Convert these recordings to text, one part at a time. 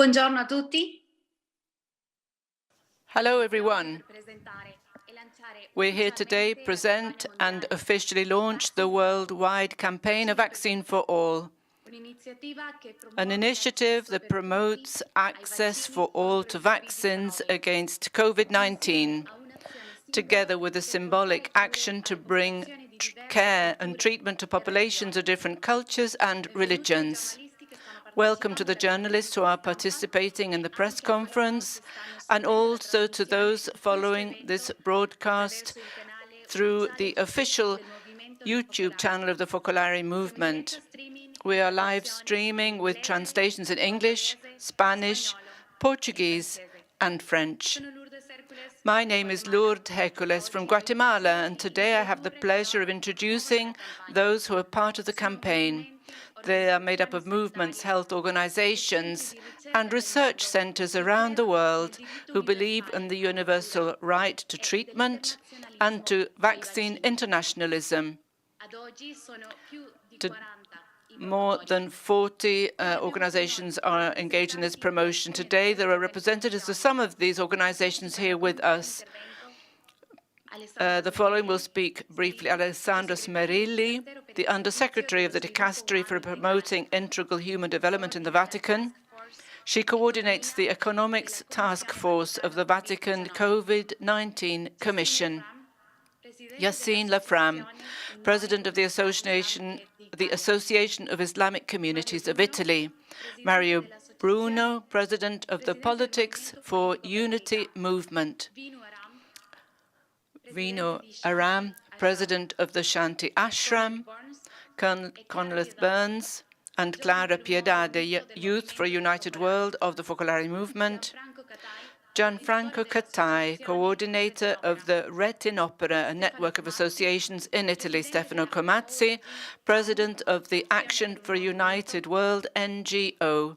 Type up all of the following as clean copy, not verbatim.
Buongiorno a tutti. Hello, everyone. We're here today to present and officially launch the worldwide campaign A Vaccine for All, an initiative that promotes access for all to vaccines against COVID-19, together with a symbolic action to bring care and treatment to populations of different cultures and religions. Welcome to the journalists who are participating in the press conference, and also to those following this broadcast through the official YouTube channel of the Focolare movement. We are live streaming with translations in English, Spanish, Portuguese, and French. My name is Lourdes Hercules from Guatemala, and today I have the pleasure of introducing those who are part of the campaign. They are made up of movements, health organizations, and research centers around the world who believe in the universal right to treatment and to vaccine internationalism. More than 40 organizations are engaged in this promotion. Today, there are representatives of some of these organizations here with us. The following will speak briefly. Alessandra Smerilli, the Undersecretary of the Dicastery for Promoting Integral Human Development in the Vatican. She coordinates the Economics Task Force of the Vatican COVID-19 Commission. Yassine Lafram, President of the Association of Islamic Communities of Italy. Mario Bruno, President of the Politics for Unity Movement. Vino Aram, President of the Shanti Ashram, Conleth Burns, and Clara Piedade, Youth for a United World of the Focolare Movement. Gianfranco Cattai, Coordinator of the Rete in Opera, a network of associations in Italy. Stefano Comazzi, President of the Action for a United World NGO.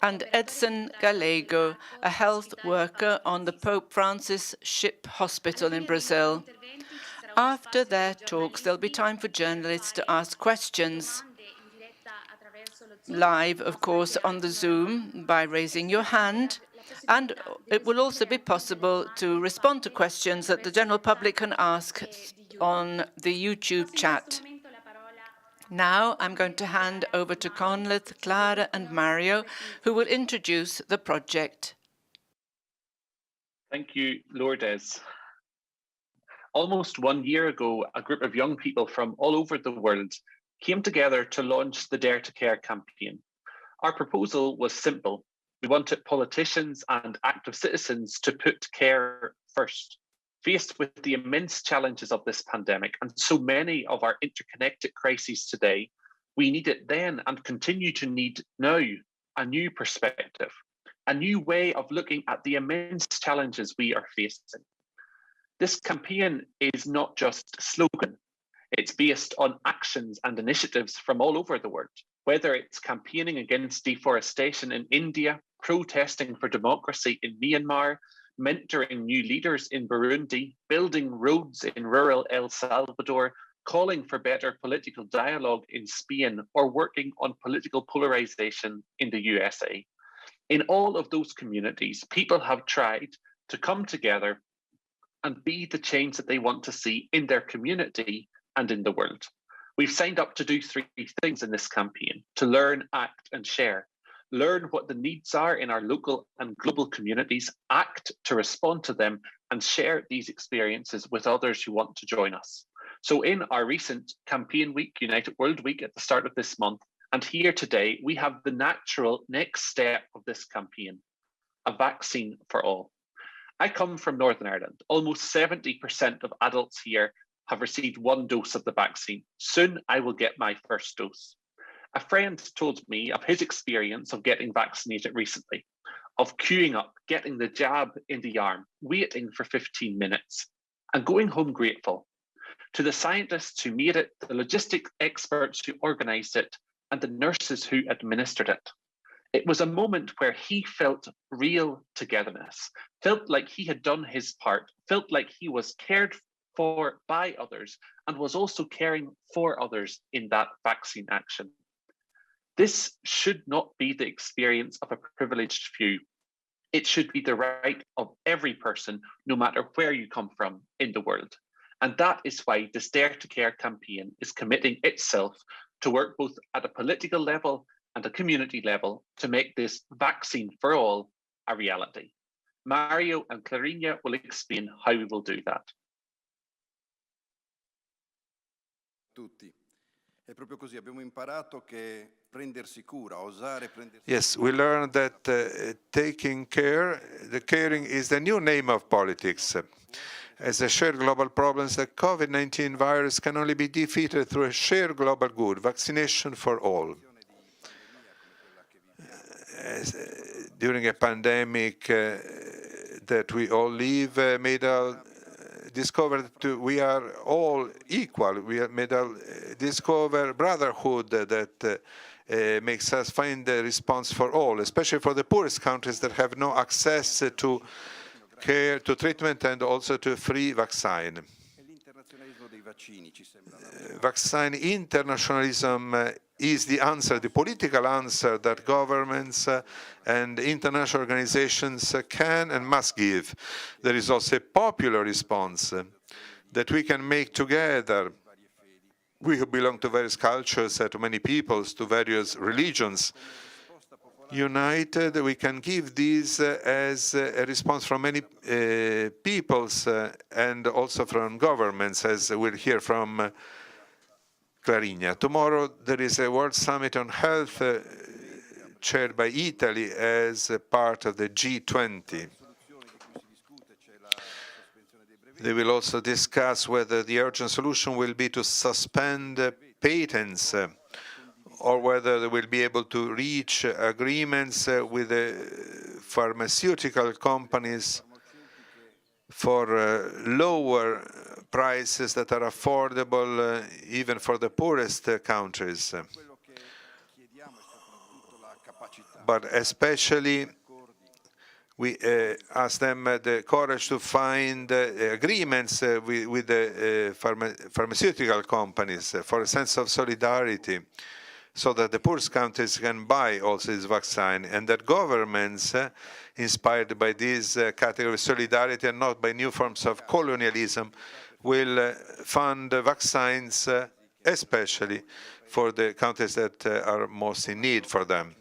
And Edson Gallego, a health worker on the Pope Francis Ship Hospital in Brazil. After their talks, there'll be time for journalists to ask questions. Live, of course, on the Zoom by raising your hand. And it will also be possible to respond to questions that the general public can ask on the YouTube chat. Now I'm going to hand over to Conleth, Clara, and Mario, who will introduce the project. Thank you, Lourdes. Almost 1 year ago, a group of young people from all over the world came together to launch the Dare to Care campaign. Our proposal was simple. We wanted politicians and active citizens to put care first. Faced with the immense challenges of this pandemic and so many of our interconnected crises today, we needed then and continue to need now a new perspective, a new way of looking at the immense challenges we are facing. This campaign is not just a slogan. It's based on actions and initiatives from all over the world, whether it's campaigning against deforestation in India, protesting for democracy in Myanmar, mentoring new leaders in Burundi, building roads in rural El Salvador, calling for better political dialogue in Spain, or working on political polarization in the USA. In all of those communities, people have tried to come together and be the change that they want to see in their community and in the world. We've signed up to do 3 things in this campaign: to learn, act, and share. Learn what the needs are in our local and global communities, act to respond to them, and share these experiences with others who want to join us. So in our recent campaign week, United World Week, at the start of this month, and here today, we have the natural next step of this campaign: a vaccine for all. I come from Northern Ireland. Almost 70% of adults here have received 1 dose of the vaccine. Soon I will get my first dose. A friend told me of his experience of getting vaccinated recently, of queuing up, getting the jab in the arm, waiting for 15 minutes, and going home grateful. To the scientists who made it, the logistic experts who organised it, and the nurses who administered it. It was a moment where he felt real togetherness, felt like he had done his part, felt like he was cared for by others, and was also caring for others in that vaccine action. This should not be the experience of a privileged few. It should be the right of every person, no matter where you come from in the world. And that is why this Dare to Care campaign is committing itself to work both at a political level and a community level to make this vaccine for all a reality. Mario and Clarinha will explain how we will do that. Yes, we learned that taking care, the caring is the new name of politics. As a shared global problem, the COVID-19 virus can only be defeated through a shared global good, vaccination for all. During a pandemic that we all live, Medal discovered we are all equal. We Medal discover brotherhood that makes us find a response for all, especially for the poorest countries that have no access to care, to treatment, and also to free vaccine. Vaccine internationalism is the answer, the political answer that governments and international organizations can and must give. There is also a popular response that we can make together. We who belong to various cultures, to many peoples, to various religions, united, we can give these as a response from many peoples and also from governments, as we'll hear from Clarinha. Tomorrow there is a World Summit on Health chaired by Italy as a part of the G20. They will also discuss whether the urgent solution will be to suspend patents or whether they will be able to reach agreements with the pharmaceutical companies for lower prices that are affordable even for the poorest countries. But especially we ask them the courage to find agreements with the pharmaceutical companies for a sense of solidarity, so that the poorest countries can buy also this vaccine, and that governments, inspired by this category of solidarity and not by new forms of colonialism, will fund vaccines, especially for the countries that are most in need for them.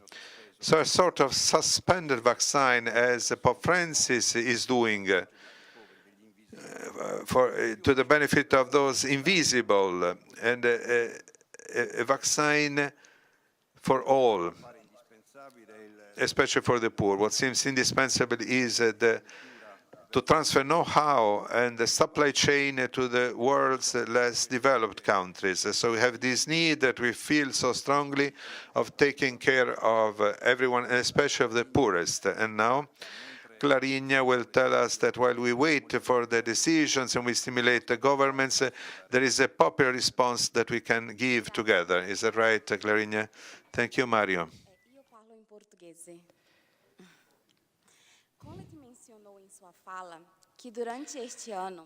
So a sort of suspended vaccine, as Pope Francis is doing, to the benefit of those invisible, and a vaccine for all, especially for the poor. What seems indispensable is to transfer know-how and the supply chain to the world's less developed countries. So we have this need that we feel so strongly of taking care of everyone, and especially of the poorest. And now Clarinha will tell us that while we wait for the decisions and we stimulate the governments, there is a popular response that we can give together. Is that right, Clarinha? Thank you, Mario.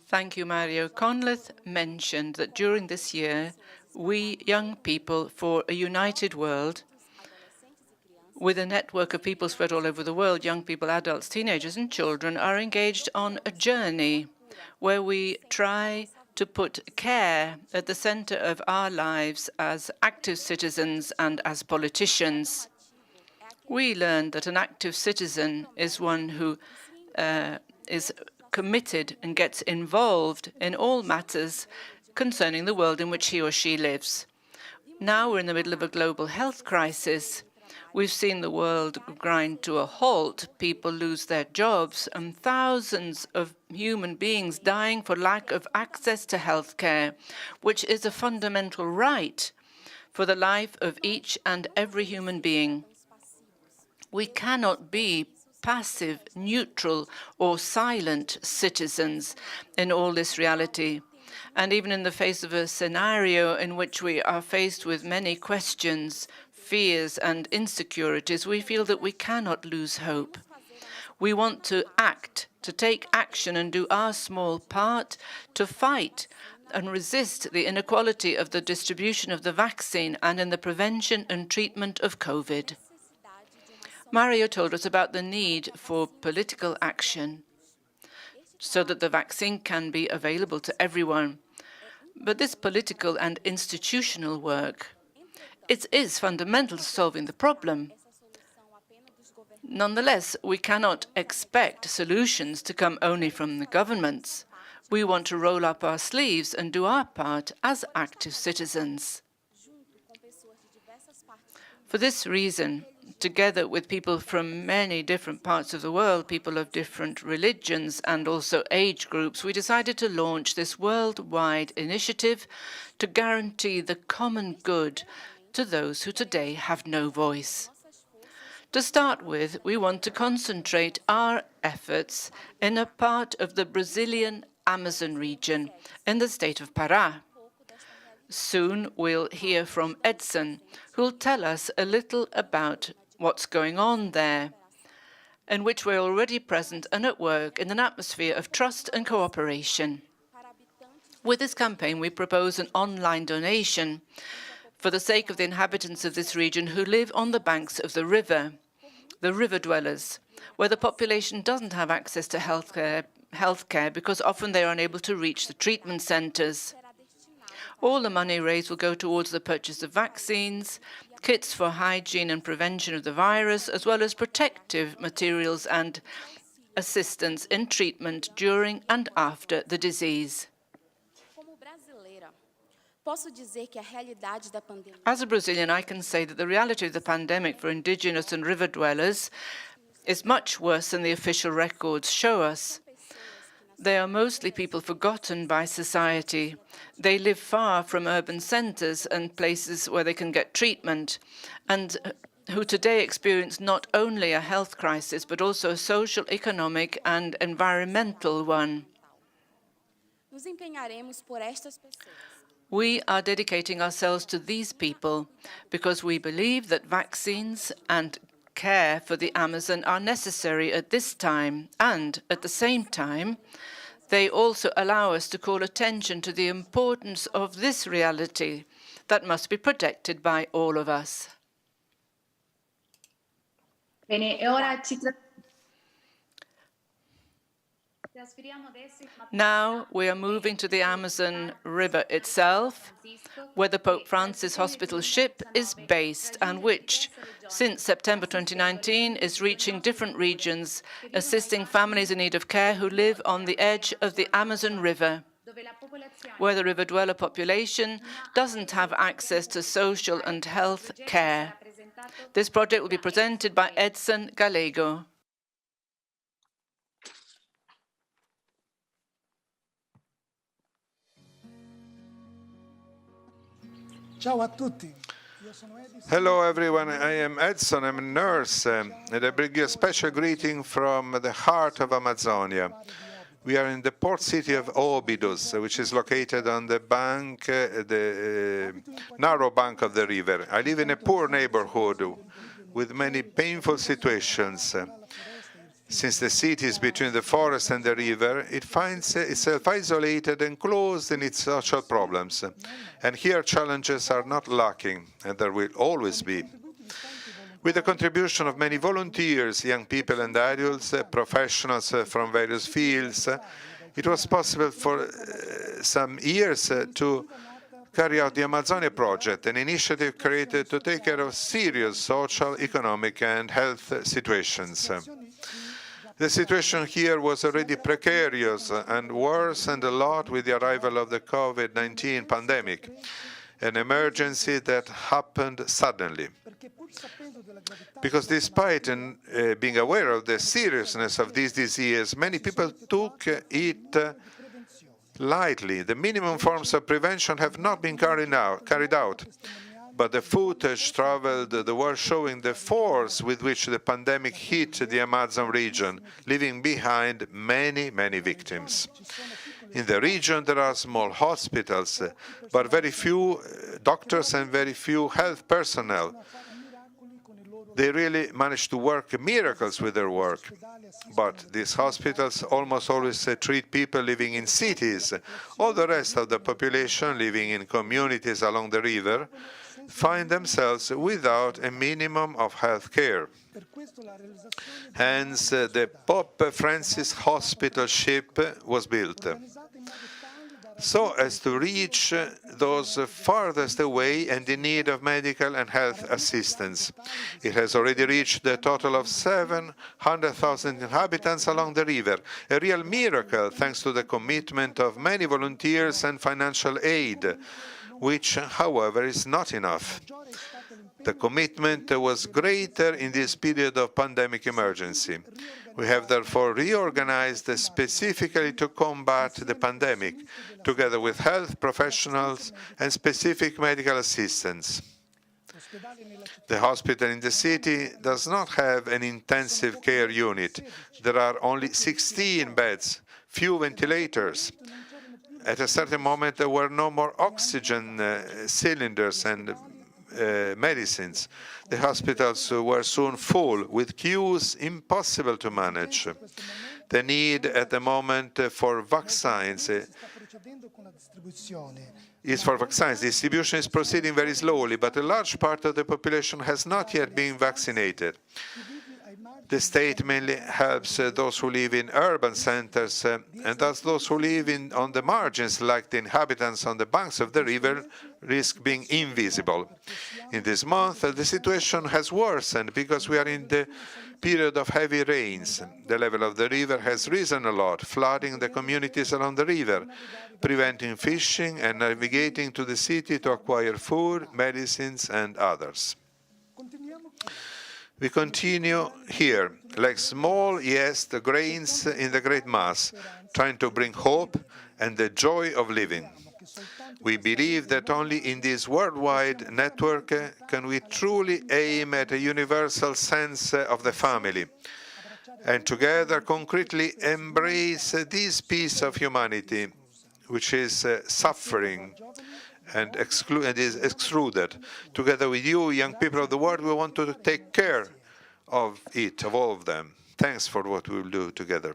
Thank you, Mario. Conleth mentioned that during this year, we young people for a united world, with a network of people spread all over the world, young people, adults, teenagers, and children, are engaged on a journey where we try to put care at the center of our lives as active citizens and as politicians. We learned that an active citizen is one who is committed and gets involved in all matters concerning the world in which he or she lives. Now we're in the middle of a global health crisis. We've seen the world grind to a halt, people lose their jobs, and thousands of human beings dying for lack of access to health care, which is a fundamental right for the life of each and every human being. We cannot be passive, neutral, or silent citizens in all this reality. And even in the face of a scenario in which we are faced with many questions, fears, and insecurities, we feel that we cannot lose hope. We want to act, to take action and do our small part to fight and resist the inequality of the distribution of the vaccine and in the prevention and treatment of COVID. Mario told us about the need for political action so that the vaccine can be available to everyone. But this political and institutional work, it is fundamental to solving the problem. Nonetheless, we cannot expect solutions to come only from the governments. We want to roll up our sleeves and do our part as active citizens. For this reason, together with people from many different parts of the world, people of different religions and also age groups, we decided to launch this worldwide initiative to guarantee the common good to those who today have no voice. To start with, we want to concentrate our efforts in a part of the Brazilian Amazon region in the state of Pará. Soon we'll hear from Edson, who'll tell us a little about what's going on there, in which we're already present and at work in an atmosphere of trust and cooperation. With this campaign, we propose an online donation for the sake of the inhabitants of this region who live on the banks of the river dwellers, where the population doesn't have access to healthcare because often they are unable to reach the treatment centers. All the money raised will go towards the purchase of vaccines, kits for hygiene and prevention of the virus, as well as protective materials and assistance in treatment during and after the disease. As a Brazilian, I can say that the reality of the pandemic for indigenous and river dwellers is much worse than the official records show us. They are mostly people forgotten by society. They live far from urban centers and places where they can get treatment, and who today experience not only a health crisis, but also a social, economic, and environmental one. We are dedicating ourselves to these people because we believe that vaccines and care for the Amazon are necessary at this time, and at the same time, they also allow us to call attention to the importance of this reality that must be protected by all of us. Now we are moving to the Amazon River itself, where the Pope Francis Hospital ship is based and which, since September 2019, is reaching different regions, assisting families in need of care who live on the edge of the Amazon River, where the river dweller population doesn't have access to social and health care. This project will be presented by Edson Gallego. Ciao a tutti. Hello everyone, I am Edson, I'm a nurse, and I bring you a special greeting from the heart of Amazonia. We are in the port city of Óbidos, which is located on the bank, the narrow bank of the river. I live in a poor neighborhood with many painful situations. Since the city is between the forest and the river, it finds itself isolated and closed in its social problems. And here challenges are not lacking, and there will always be. With the contribution of many volunteers, young people and adults, professionals from various fields, it was possible for some years to carry out the Amazonia Project, an initiative created to take care of serious social, economic, and health situations. The situation here was already precarious and worsened a lot with the arrival of the COVID-19 pandemic, an emergency that happened suddenly. Because despite being aware of the seriousness of this disease, many people took it lightly. The minimum forms of prevention have not been carried out. But the footage traveled the world showing the force with which the pandemic hit the Amazon region, leaving behind many, many victims. In the region, there are small hospitals, but very few doctors and very few health personnel. They really manage to work miracles with their work. But these hospitals almost always treat people living in cities. All the rest of the population living in communities along the river find themselves without a minimum of health care. Hence, the Pope Francis Hospital ship was built, so as to reach those farthest away and in need of medical and health assistance. It has already reached a total of 700,000 inhabitants along the river, a real miracle thanks to the commitment of many volunteers and financial aid, which, however, is not enough. The commitment was greater in this period of pandemic emergency. We have therefore reorganized specifically to combat the pandemic, together with health professionals and specific medical assistance. The hospital in the city does not have an intensive care unit. There are only 16 beds, few ventilators. At a certain moment, there were no more oxygen cylinders and medicines. The hospitals were soon full, with queues impossible to manage. The need at the moment for vaccines is for vaccines. Distribution is proceeding very slowly, but a large part of the population has not yet been vaccinated. The state mainly helps those who live in urban centers, and thus those who live on the margins, like the inhabitants on the banks of the river, risk being invisible. In this month, the situation has worsened because we are in the period of heavy rains. The level of the river has risen a lot, flooding the communities along the river, preventing fishing and navigating to the city to acquire food, medicines, and others. We continue here, like small yeast grains in the great mass, trying to bring hope and the joy of living. We believe that only in this worldwide network can we truly aim at a universal sense of the family, and together concretely embrace this piece of humanity, which is suffering and is excluded. Together with you, young people of the world, we want to take care of it, of all of them. Thanks for what we will do together.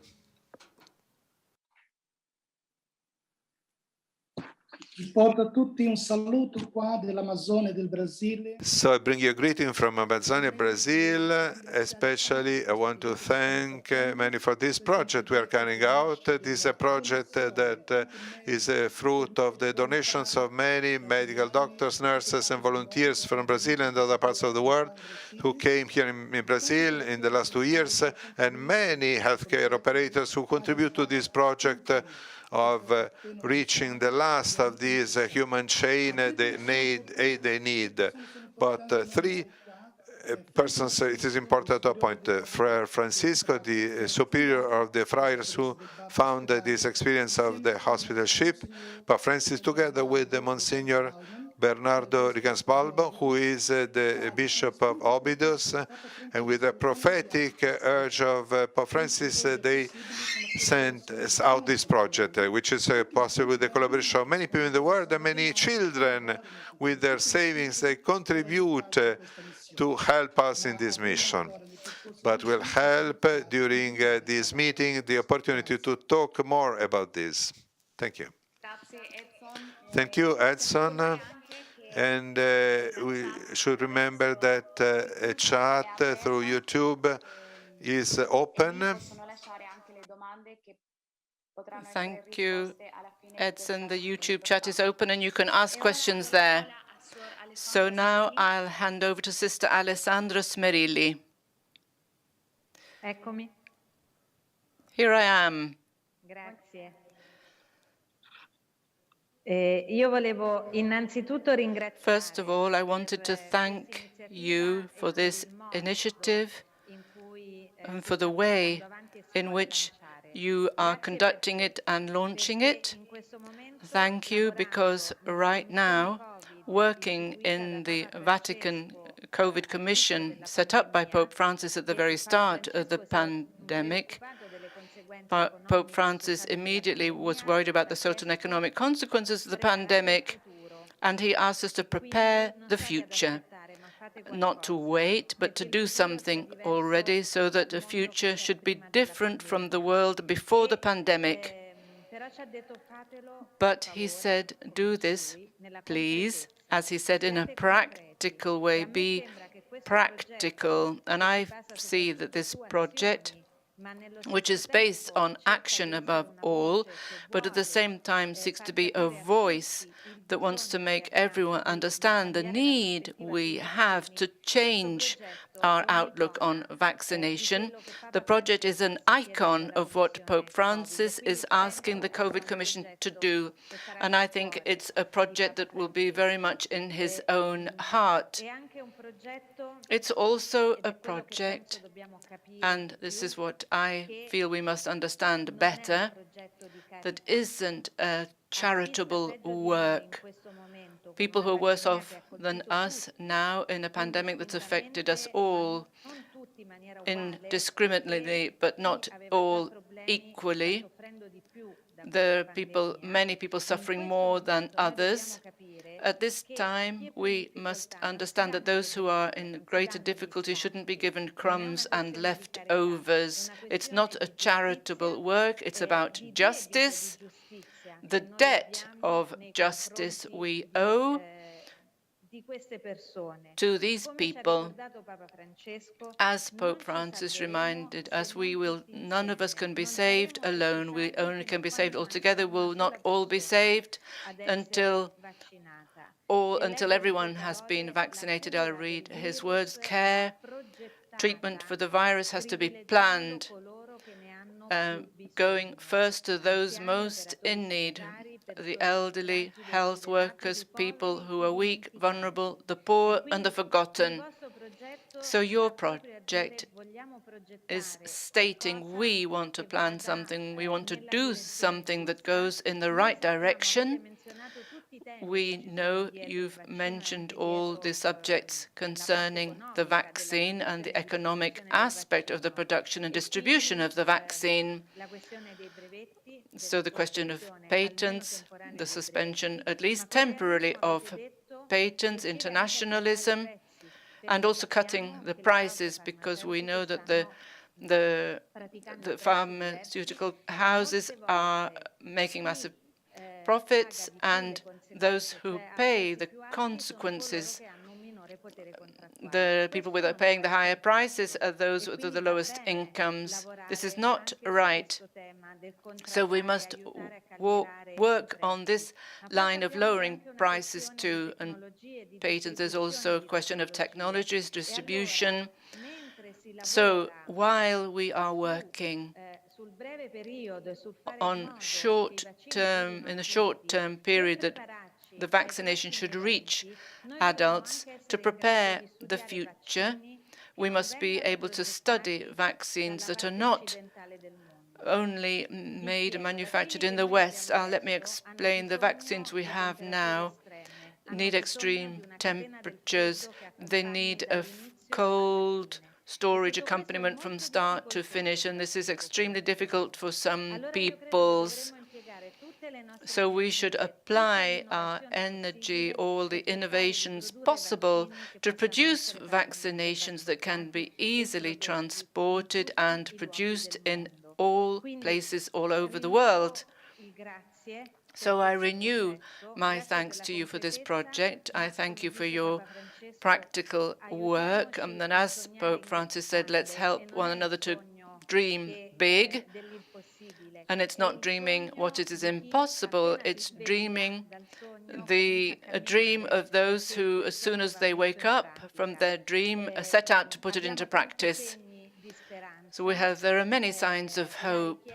Porto a tutti un saluto qua dell'Amazzone del Brasile. So I bring you a greeting from Amazonia, Brazil. Especially, I want to thank many for this project we are carrying out. This is a project that is a fruit of the donations of many medical doctors, nurses, and volunteers from Brazil and other parts of the world who came here in Brazil in the last 2 years, and many healthcare operators who contribute to this project of reaching the last of this human chain they need. But three persons, it is important to appoint Friar Francisco, the superior of the friars who founded this experience of the hospital ship, Pope Francis, together with the Monsignor Bernardo Rigansbalbo, who is the Bishop of Óbidos, and with the prophetic urge of Pope Francis, they sent out this project, which is possible with the collaboration of many people in the world, and many children with their savings. They contribute to help us in this mission. But we'll help during this meeting the opportunity to talk more about this. Thank you. Thank you, Edson. And we should remember that a chat through YouTube is open. Thank you, Edson. The YouTube chat is open and you can ask questions there. So now I'll hand over to Sister Alessandra Smerilli. Eccomi. Here I am. Grazie. Io volevo innanzitutto ringraziare. First of all, I wanted to thank you for this initiative and for the way in which you are conducting it and launching it. Thank you, because right now, working in the Vatican COVID Commission set up by Pope Francis at the very start of the pandemic, Pope Francis immediately was worried about the social and economic consequences of the pandemic, and he asked us to prepare the future. not to wait, but to do something already so that the future should be different from the world before the pandemic. But he said, do this, please, as he said, in a practical way, be practical. And I see that this project, which is based on action above all, but at the same time seeks to be a voice that wants to make everyone understand the need we have to change our outlook on vaccination. The project is an icon of what Pope Francis is asking the COVID Commission to do, and I think it's a project that will be very much in his own heart. It's also a project, and this is what I feel we must understand better, that isn't a charitable work. People who are worse off than us now in a pandemic that's affected us all indiscriminately, but not all equally. There are people, many people suffering more than others. At this time, we must understand that those who are in greater difficulty shouldn't be given crumbs and leftovers. It's not a charitable work. It's about justice, the debt of justice we owe to these people. As Pope Francis reminded us, none of us can be saved alone. We only can be saved all together. We will not all be saved until everyone has been vaccinated. I'll read his words. Care, treatment for the virus has to be planned, going first to those most in need, the elderly, health workers, people who are weak, vulnerable, the poor and the forgotten. So your project is stating we want to plan something, we want to do something that goes in the right direction. We know you've mentioned all the subjects concerning the vaccine and the economic aspect of the production and distribution of the vaccine. So the question of patents, the suspension, at least temporarily, of patents, internationalism, and also cutting the prices, because we know that the pharmaceutical houses are making massive profits, and those who pay the consequences, the people who are paying the higher prices, are those with the lowest incomes. This is not right. So we must work on this line of lowering prices too, and patents. There's also a question of technologies, distribution. So while we are working on in the short-term period that the vaccination should reach adults, to prepare the future, we must be able to study vaccines that are not only made and manufactured in the West. Let me explain. The vaccines we have now need extreme temperatures. They need a cold storage accompaniment from start to finish, and this is extremely difficult for some peoples. So we should apply our energy, all the innovations possible, to produce vaccinations that can be easily transported and produced in all places all over the world. So I renew my thanks to you for this project. I thank you for your practical work. And then, as Pope Francis said, let's help one another to dream big. And it's not dreaming what it is impossible, it's dreaming a dream of those who, as soon as they wake up from their dream, set out to put it into practice. So there are many signs of hope.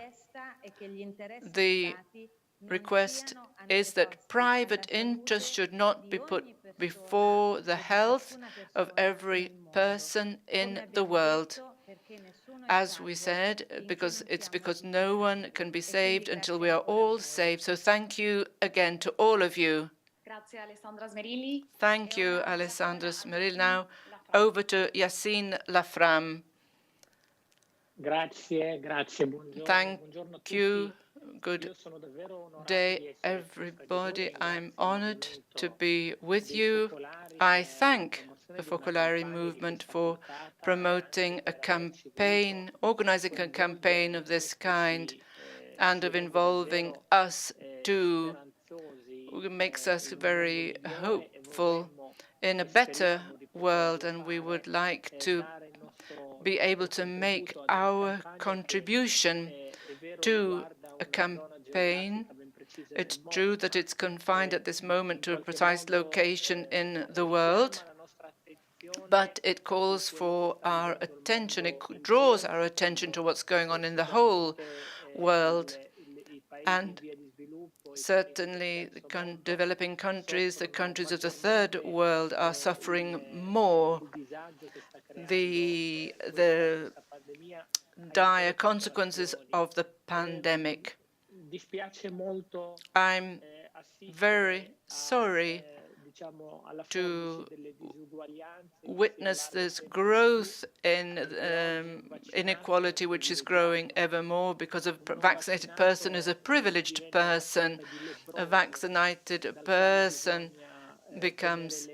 The request is that private interest should not be put before the health of every person in the world. As we said, because no one can be saved until we are all saved. So thank you again to all of you. Thank you, Alessandra Smeril. Now over to Yassine Lafram. Thank you. Good day, everybody. I'm honored to be with you. I thank the Focolare movement for promoting a campaign, organizing a campaign of this kind, and of involving us too. It makes us very hopeful in a better world, and we would like to be able to make our contribution to a campaign. It's true that it's confined at this moment to a precise location in the world, but it calls for our attention. It draws our attention to what's going on in the whole world. And certainly the developing countries, the countries of the third world, are suffering more. The dire consequences of the pandemic. I'm very sorry to witness this growth in inequality, which is growing ever more because a vaccinated person is a privileged person. A vaccinated person becomes,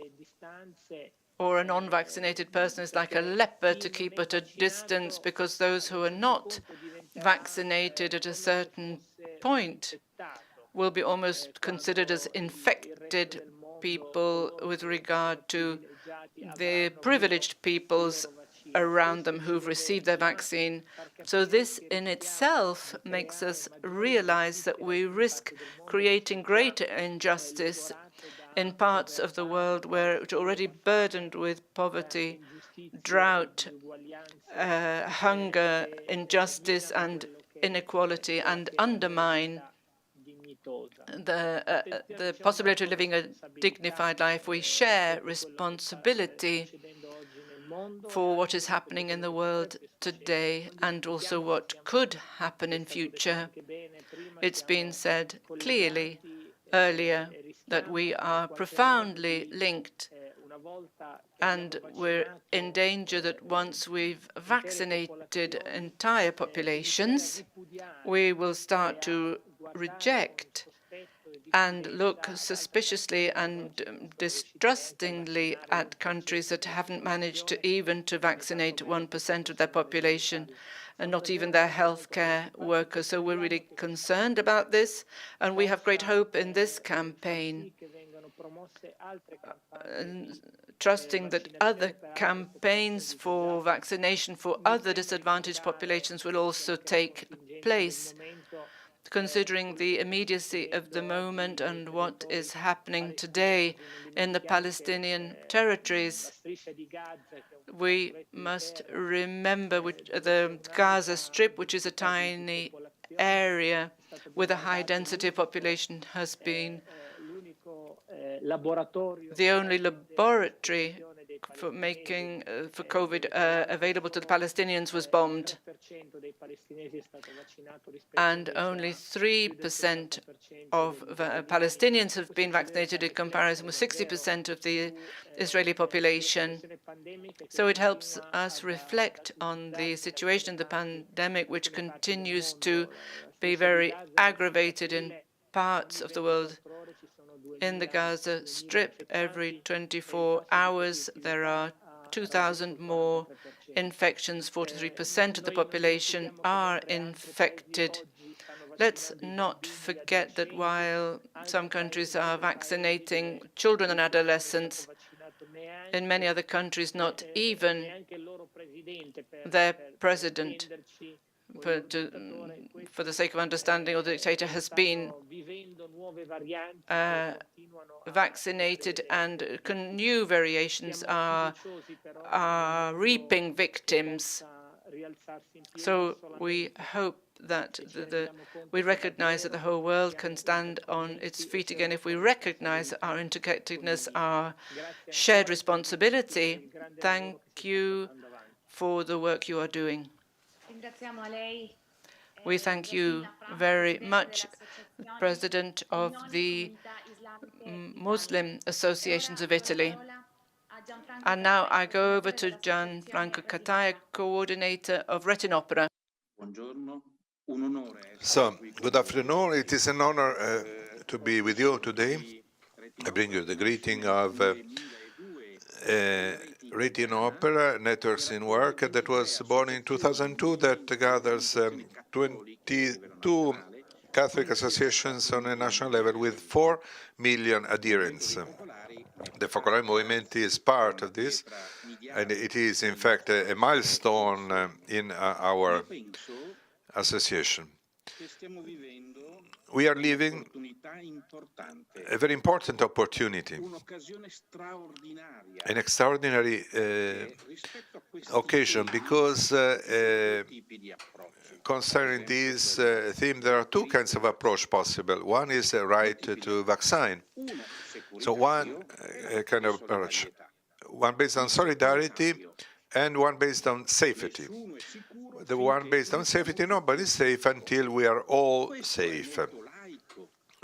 or a non-vaccinated person is like a leper to keep at a distance, because those who are not vaccinated at a certain point will be almost considered as infected people with regard to the privileged peoples around them who've received their vaccine. So this in itself makes us realize that we risk creating greater injustice in parts of the world where it's already burdened with poverty, drought, hunger, injustice, and inequality, and undermine the possibility of living a dignified life. We share responsibility for what is happening in the world today and also what could happen in future. It's been said clearly earlier that we are profoundly linked, and we're in danger that once we've vaccinated entire populations, we will start to reject and look suspiciously and distrustingly at countries that haven't managed to vaccinate 1% of their population, and not even their healthcare workers. So we're really concerned about this, and we have great hope in this campaign, trusting that other campaigns for vaccination for other disadvantaged populations will also take place. Considering the immediacy of the moment and what is happening today in the Palestinian territories, we must remember the Gaza Strip, which is a tiny area with a high density population, has been the only laboratory for making for COVID available to the Palestinians was bombed, and only 3% of Palestinians have been vaccinated in comparison with 60% of the Israeli population. So it helps us reflect on the situation of the pandemic, which continues to be very aggravated in parts of the world. In the Gaza Strip, every 24 hours, there are 2,000 more infections. 43% of the population are infected. Let's not forget that while some countries are vaccinating children and adolescents, in many other countries, not even their president, for the sake of understanding, or the dictator, has been vaccinated, and new variations are reaping victims. So we hope that we recognize that the whole world can stand on its feet again if we recognize our interconnectedness, our shared responsibility. Thank you for the work you are doing. We thank you very much, President of the Muslim Associations of Italy. And now I go over to Gianfranco Cataya, coordinator of Retinopera. So, good afternoon. It is an honor to be with you today. I bring you the greeting of Radio Opera, Networks in Work, that was born in 2002, that gathers 22 Catholic associations on a national level with 4 million adherents. The Focolare Movement is part of this, and it is, in fact, a milestone in our association. We are living a very important opportunity, an extraordinary occasion, because concerning this theme, there are two kinds of approach possible. One is a right to vaccine. So one kind of approach, one based on solidarity and one based on safety. The one based on safety, nobody's safe until we are all safe.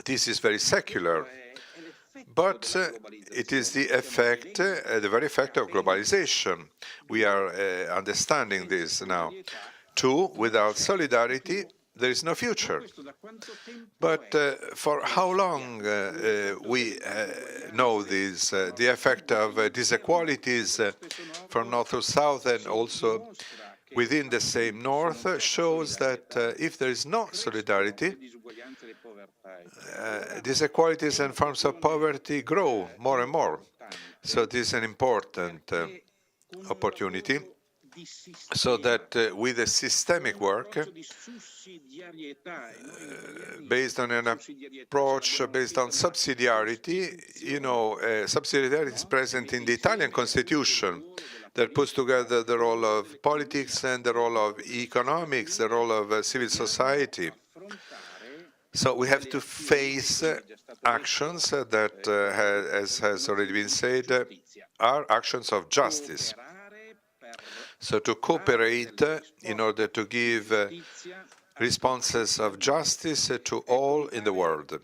This is very secular, but it is the effect, the very effect of globalization. We are understanding this now. Two, without solidarity, there is no future. But for how long we know this, the effect of disequalities from north to south and also within the same north shows that if there is no solidarity, disequalities and forms of poverty grow more and more. So this is an important opportunity, so that with a systemic work, based on an approach based on subsidiarity, subsidiarity is present in the Italian constitution that puts together the role of politics and the role of economics, the role of civil society. So we have to face actions that, as has already been said, are actions of justice. So to cooperate in order to give responses of justice to all in the world.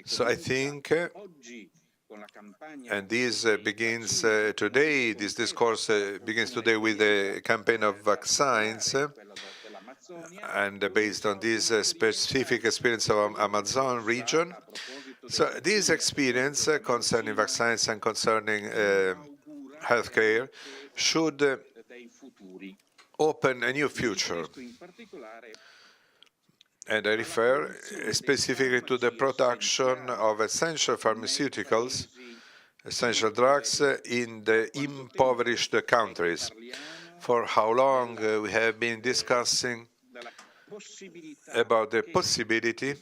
So I think, and this begins today, this discourse begins today with the campaign of vaccines, and based on this specific experience of Amazon region. So this experience concerning vaccines and concerning healthcare should open a new future. And I refer specifically to the production of essential pharmaceuticals, essential drugs in the impoverished countries. For how long we have been discussing about the possibility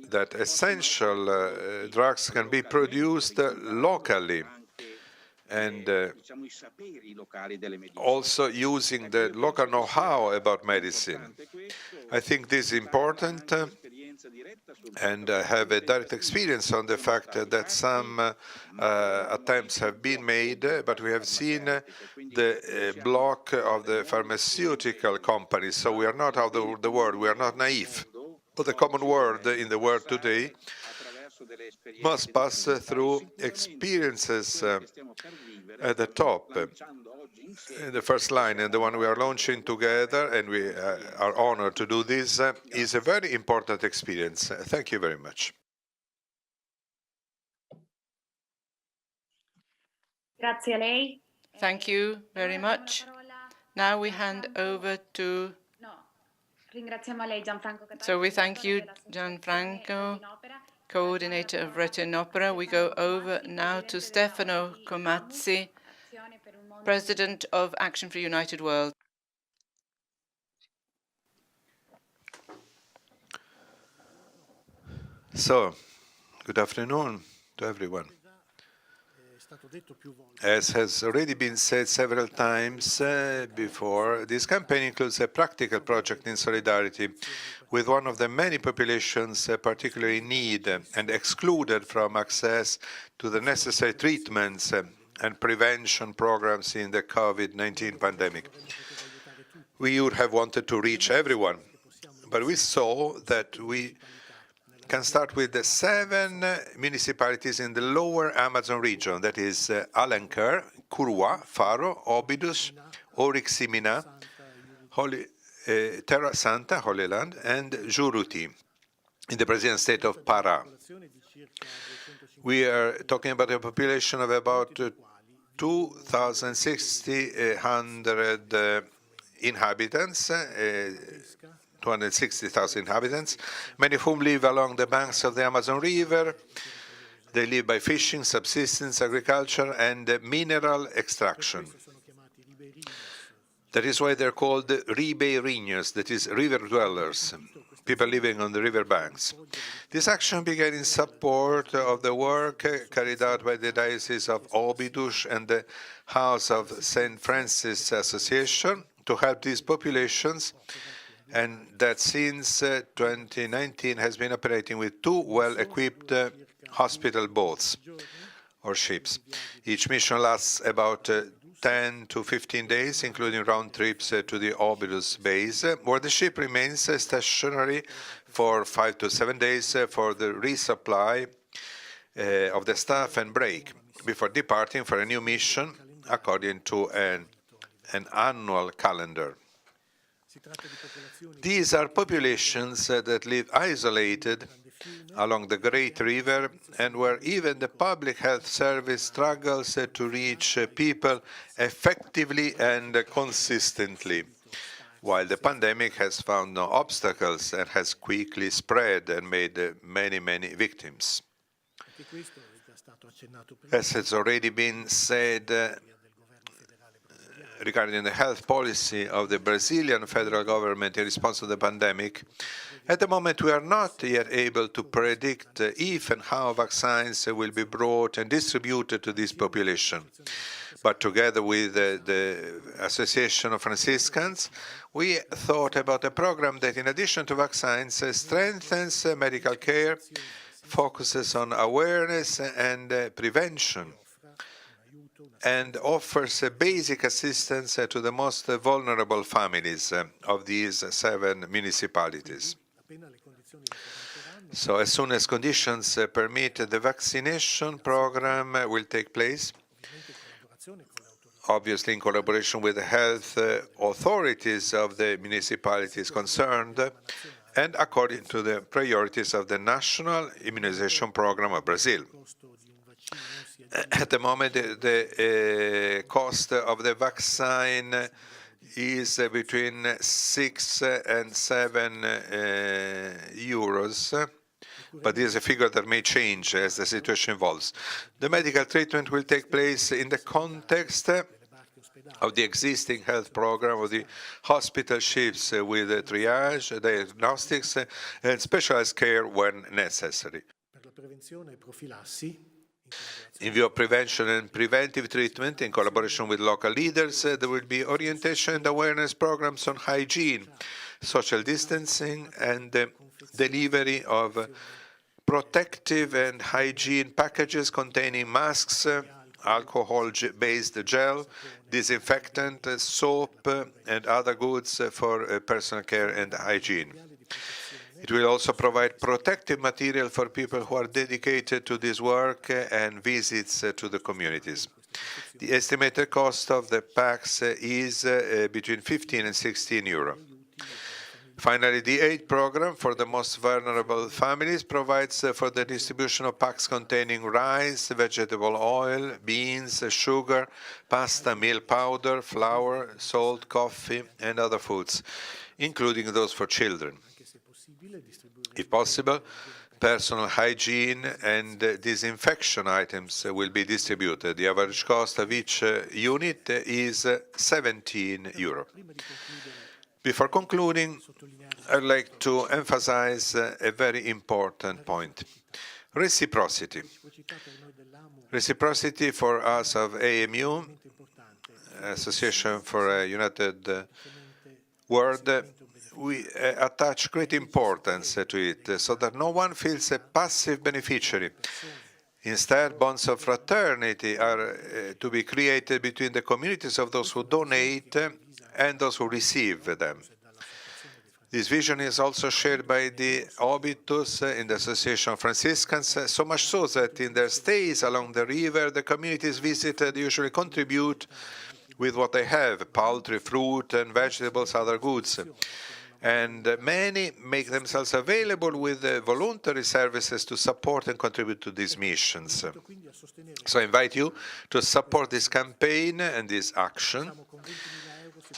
that essential drugs can be produced locally, and also using the local know-how about medicine. I think this is important, and I have a direct experience on the fact that some attempts have been made, but we have seen the block of the pharmaceutical companies. So we are not out of the world, we are not naive. But the common word in the world today must pass through experiences at the top, in the first line, and the one we are launching together, and we are honored to do this, is a very important experience. Thank you very much. Thank you very much. Now we hand over to... So we thank you, Gianfranco, coordinator of Rete in Opera. We go over now to Stefano Comazzi, President of Action for a United World. So, good afternoon to everyone. As has already been said several times before, this campaign includes a practical project in solidarity with one of the many populations particularly in need and excluded from access to the necessary treatments and prevention programs in the COVID-19 pandemic. We would have wanted to reach everyone, but we saw that we can start with the 7 municipalities in the lower Amazon region, that is Alenquer, Curva, Faro, Óbidos, Oriximiná, Terra Santa, Holy Land, and Juruti, in the Brazilian state of Pará. We are talking about a population of about 2,600 inhabitants, 260,000 inhabitants, many of whom live along the banks of the Amazon River. They live by fishing, subsistence, agriculture, and mineral extraction. That is why they're called ribeirinhos, that is, river dwellers, people living on the river banks. This action began in support of the work carried out by the Diocese of Óbidos and the House of St. Francis Association to help these populations, and that since 2019 has been operating with 2 well-equipped hospital boats or ships. Each mission lasts about 10 to 15 days, including round trips to the Óbidos base, where the ship remains stationary for 5 to 7 days for the resupply of the staff and break before departing for a new mission according to an annual calendar. These are populations that live isolated along the Great River and where even the public health service struggles to reach people effectively and consistently, while the pandemic has found no obstacles and has quickly spread and made many, many victims. As has already been said, regarding the health policy of the Brazilian federal government in response to the pandemic, at the moment we are not yet able to predict if and how vaccines will be brought and distributed to this population. But together with the Association of Franciscans, we thought about a program that, in addition to vaccines, strengthens medical care, focuses on awareness and prevention, and offers basic assistance to the most vulnerable families of these 7 municipalities. So as soon as conditions permit, the vaccination program will take place, obviously in collaboration with the health authorities of the municipalities concerned, and according to the priorities of the National Immunization Program of Brazil. At the moment, the cost of the vaccine is between 6 and 7 euros, but this is a figure that may change as the situation evolves. The medical treatment will take place in the context of the existing health program of the hospital ships with triage, diagnostics, and specialized care when necessary. In view of prevention and preventive treatment, in collaboration with local leaders, there will be orientation and awareness programs on hygiene, social distancing, and delivery of protective and hygiene packages containing masks, alcohol-based gel, disinfectant, soap, and other goods for personal care and hygiene. It will also provide protective material for people who are dedicated to this work and visits to the communities. The estimated cost of the packs is between 15 and 16 euro. Finally, the aid program for the most vulnerable families provides for the distribution of packs containing rice, vegetable oil, beans, sugar, pasta, milk powder, flour, salt, coffee, and other foods, including those for children. If possible, personal hygiene and disinfection items will be distributed. The average cost of each unit is 17 euro. Before concluding, I'd like to emphasize a very important point: reciprocity. Reciprocity for us of AMU, Association for a United World, we attach great importance to it, so that no one feels a passive beneficiary. Instead, bonds of fraternity are to be created between the communities of those who donate and those who receive them. This vision is also shared by the Óbidos in the Association of Franciscans, so much so that in their stays along the river, the communities visited usually contribute with what they have: poultry, fruit, and vegetables, other goods. And many make themselves available with voluntary services to support and contribute to these missions. So I invite you to support this campaign and this action.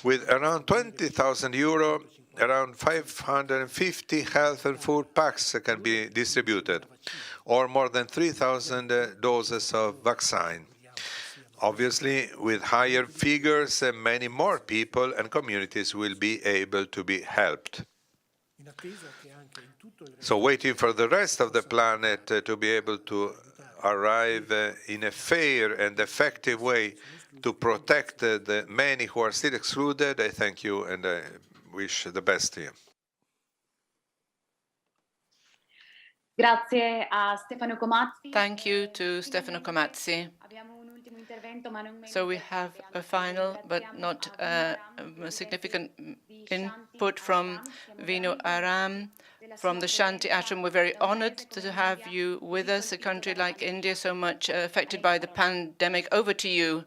With around 20,000 euro, around 550 health and food packs can be distributed, or more than 3,000 doses of vaccine. Obviously, with higher figures, many more people and communities will be able to be helped. So waiting for the rest of the planet to be able to arrive in a fair and effective way to protect the many who are still excluded, I thank you and I wish the best to you. Grazie a Stefano Comazzi. Thank you to Stefano Comazzi. So we have a final but not a significant input from Vino Aram from the Shanti Ashram. We're very honored to have you with us, a country like India so much affected by the pandemic. Over to you.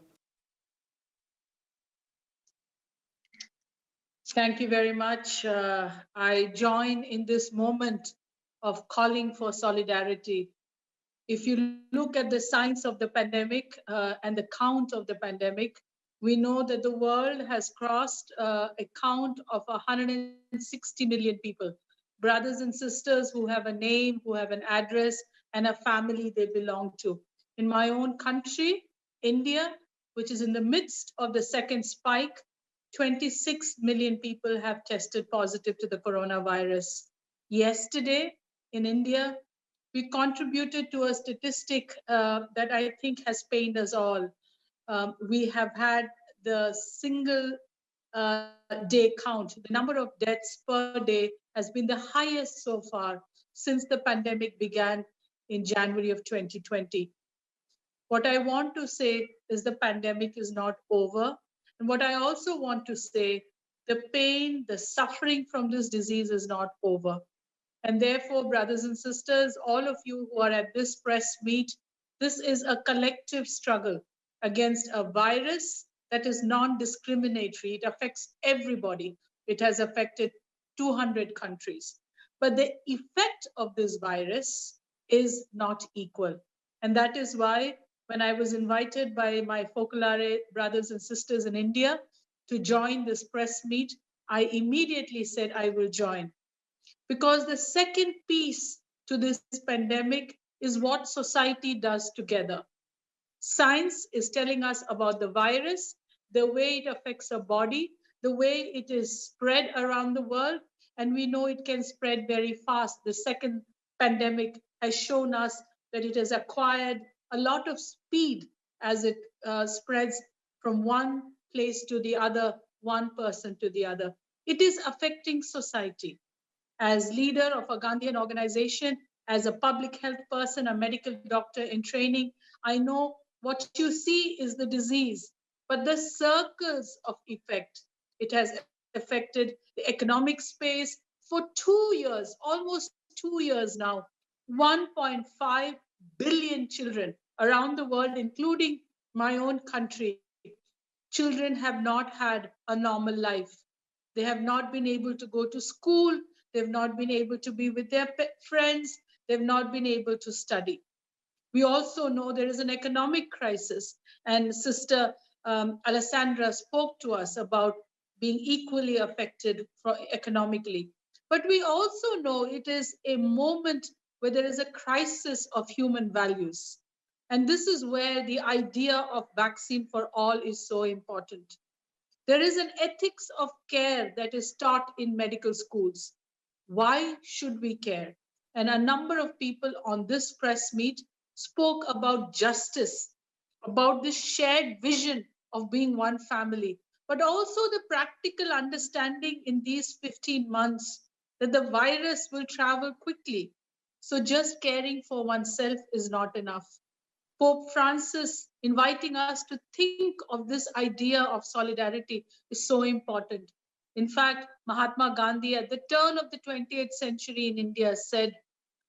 Thank you very much. I join in this moment of calling for solidarity. If you look at the signs of the pandemic and the count of the pandemic, we know that the world has crossed a count of 160 million people, brothers and sisters who have a name, who have an address, and a family they belong to. In my own country, India, which is in the midst of the second spike, 26 million people have tested positive to the coronavirus. Yesterday in India, we contributed to a statistic that I think has pained us all. We have had the single day count. The number of deaths per day has been the highest so far since the pandemic began in January of 2020. What I want to say is the pandemic is not over. And what I also want to say, the pain, the suffering from this disease is not over. And therefore, brothers and sisters, all of you who are at this press meet, this is a collective struggle against a virus that is non-discriminatory. It affects everybody. It has affected 200 countries. But the effect of this virus is not equal. And that is why when I was invited by my Focolare brothers and sisters in India to join this press meet, I immediately said I will join. Because the second piece to this pandemic is what society does together. Science is telling us about the virus, the way it affects our body, the way it is spread around the world, and we know it can spread very fast. The second pandemic has shown us that it has acquired a lot of speed as it spreads from one place to the other, one person to the other. It is affecting society. As leader of a Gandhian organization, as a public health person, a medical doctor in training, I know what you see is the disease, but the circles of effect, it has affected the economic space for 2 years, almost 2 years now. 1.5 billion children around the world, including my own country. Children have not had a normal life. They have not been able to go to school. They've not been able to be with their friends. They've not been able to study. We also know there is an economic crisis, and Sister Alessandra spoke to us about being equally affected economically. But we also know it is a moment where there is a crisis of human values. And this is where the idea of vaccine for all is so important. There is an ethics of care that is taught in medical schools. Why should we care? And a number of people on this press meet spoke about justice, about this shared vision of being one family, but also the practical understanding in these 15 months that the virus will travel quickly. So just caring for oneself is not enough. Pope Francis inviting us to think of this idea of solidarity is so important. In fact, Mahatma Gandhi at the turn of the 20th century in India said,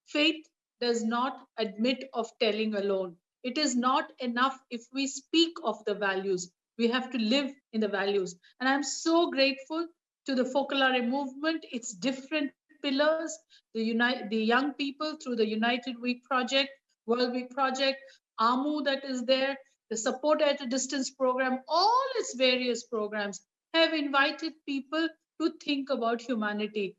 faith does not admit of telling alone. It is not enough if we speak of the values. We have to live in the values. And I'm so grateful to the Focolare movement, its different pillars, the young people through the United Week Project, World Week Project, AMU that is there, the Support at a Distance program, all its various programs have invited people to think about humanity.